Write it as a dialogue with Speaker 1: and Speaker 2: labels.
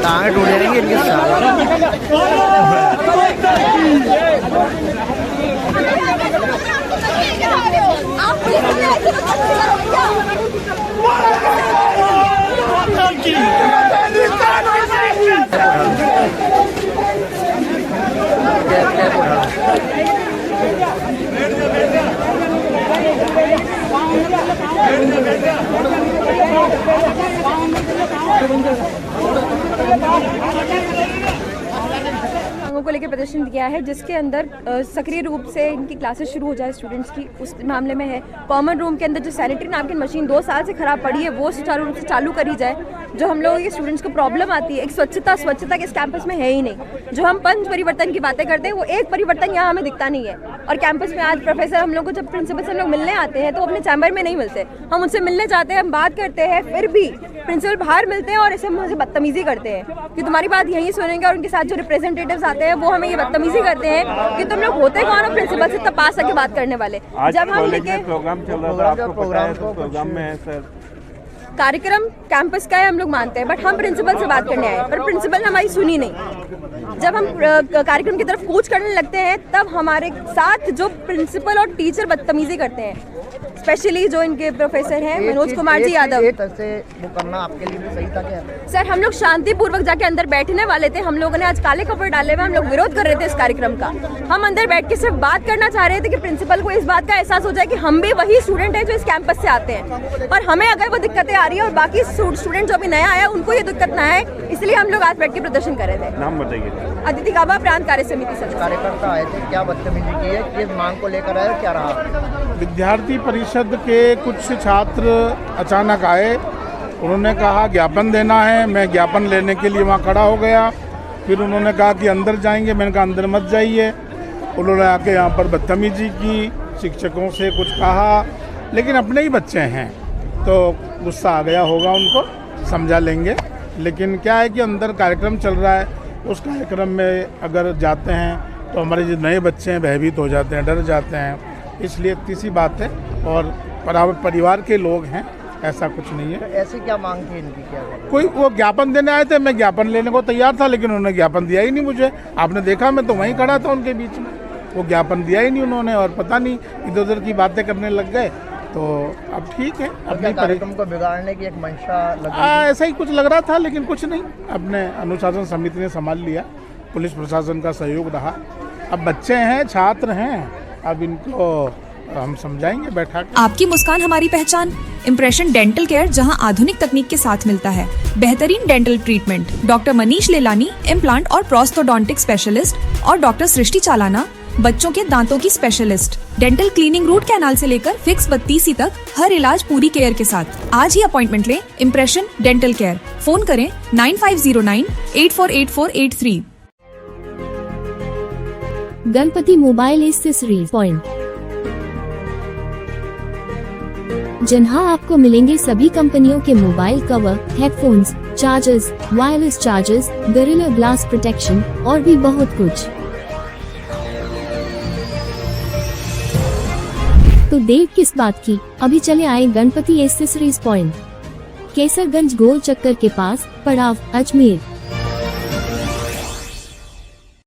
Speaker 1: टांगे टूट जाएंगी इनके
Speaker 2: मांगों को लेकर प्रदर्शन किया है, जिसके अंदर सक्रिय रूप से इनकी क्लासेस शुरू हो जाए स्टूडेंट्स की, उस मामले में है। कॉमन रूम के अंदर जो सैनिटरी नैपकिन मशीन 2 साल से खराब पड़ी है वो सुचारू रूप से चालू करी जाए। जो हम लोगों के स्टूडेंट्स को प्रॉब्लम आती है, एक स्वच्छता के इस कैंपस में है ही नहीं। जो हम पंच परिवर्तन की बातें करते हैं वो एक परिवर्तन यहाँ हमें दिखता नहीं है। और कैंपस में आज प्रोफेसर हम लोग को जब प्रिंसिपल से हम लोग मिलने आते हैं तो अपने चैम्बर में नहीं मिलते, हम उनसे मिलने जाते हैं, हम बात करते हैं, फिर भी प्रिंसिपल बाहर मिलते हैं और ऐसे मुझे बदतमीजी करते हैं कि तुम्हारी बात यहीं सुनेंगे। और उनके साथ जो रिप्रेजेंटेटिव्स आते हैं वो हमें ये बदतमीजी करते हैं कि तुम लोग होते कौन हो प्रिंसिपल से तब पास आके बात करने वाले। जब हम
Speaker 3: प्रोग्राम चल रहा था, आपको पता है, तो प्रोग्राम में है सर,
Speaker 2: कार्यक्रम कैंपस का है हम लोग मानते हैं, बट हम प्रिंसिपल से बात करने आए, पर प्रिंसिपल ने हमारी सुनी नहीं। जब हम कार्यक्रम की तरफ कूच करने लगते हैं तब हमारे साथ जो प्रिंसिपल और टीचर बदतमीजी करते हैं, स्पेशली जो इनके प्रोफेसर हैं मनोज कुमार जी यादव।
Speaker 1: से वो करना आपके लिए भी सही था क्या?
Speaker 2: सर हम लोग शांतिपूर्वक जाके अंदर बैठने वाले थे, हम लोगों ने आज काले कपड़े डाले हुए, हम लोग विरोध कर रहे थे इस कार्यक्रम का। हम अंदर बैठ के सिर्फ बात करना चाह रहे थे कि प्रिंसिपल को इस बात का एहसास हो जाए कि हम भी वही स्टूडेंट हैं जो इस कैंपस से आते हैं, और हमें अगर वो दिक्कतें आ रही है और बाकी स्टूडेंट जो अभी नया आया उनको ये दिक्कत ना है, इसलिए हम लोग आज बैठ के प्रदर्शन कर रहे थे।
Speaker 3: नाम बताइए।
Speaker 2: अदिति गाबा, प्रांत कार्य समिति सचिव।
Speaker 1: कार्यकर्ता आए थे, क्या बदतमीजी की है, किस मांग को लेकर आए, क्या रहा?
Speaker 4: विद्यार्थी परिषद के कुछ छात्र अचानक आए, उन्होंने कहा ज्ञापन देना है। मैं ज्ञापन लेने के लिए वहाँ खड़ा हो गया। फिर उन्होंने कहा कि अंदर जाएंगे, मैंने कहा अंदर मत जाइए। उन्होंने आके यहाँ पर बदतमीजी की, शिक्षकों से कुछ कहा, लेकिन अपने ही बच्चे हैं तो गुस्सा आ गया होगा, उनको समझा लेंगे। लेकिन क्या है कि अंदर कार्यक्रम चल रहा है, उस कार्यक्रम में अगर जाते हैं तो हमारे जो नए बच्चे हैं भयभीत हो जाते हैं, डर जाते हैं, इसलिए इतनी सी बात है। और परिवार के लोग हैं, ऐसा कुछ नहीं है।
Speaker 1: तो ऐसी क्या मांग थी इनकी? क्या
Speaker 4: कोई वो ज्ञापन देने आए थे, मैं ज्ञापन लेने को तैयार था, लेकिन उन्होंने ज्ञापन दिया ही नहीं मुझे। आपने देखा, मैं तो वहीं खड़ा था उनके बीच में, वो ज्ञापन दिया ही नहीं उन्होंने, और पता नहीं इधर उधर की बातें करने लग गए। तो अब ठीक है, अपने
Speaker 1: कार्यक्रम को बिगाड़ने की एक मंशा
Speaker 4: ऐसा ही कुछ लग रहा था, लेकिन कुछ नहीं, अपने अनुशासन समिति ने संभाल लिया, पुलिस प्रशासन का सहयोग रहा। अब बच्चे हैं, छात्र हैं, अब इनको हम समझाएंगे बैठा के।
Speaker 5: आपकी मुस्कान हमारी पहचान। इम्प्रेशन डेंटल केयर, जहां आधुनिक तकनीक के साथ मिलता है बेहतरीन dental treatment. Doctor Manish Lelani, implant और प्रोस्थोडोंटिक स्पेशलिस्ट, और डॉक्टर सृष्टि चालाना, बच्चों के दांतों की specialist. Dental cleaning, root canal से लेकर फिक्स बत्तीसी तक हर इलाज पूरी केयर के साथ। आज ही अपॉइंटमेंट लें। Impression dental care. फोन करें 9509848483।
Speaker 6: गणपति मोबाइल एक्सेसरीज पॉइंट, जहां आपको मिलेंगे सभी कंपनियों के mobile cover, headphones, chargers, wireless chargers, gorilla glass protection और भी बहुत कुछ। तो देर किस बात की, अभी चले आए गणपति एक्सेसरीज पॉइंट, केसरगंज गोल चक्कर के पास, पड़ाव, अजमेर।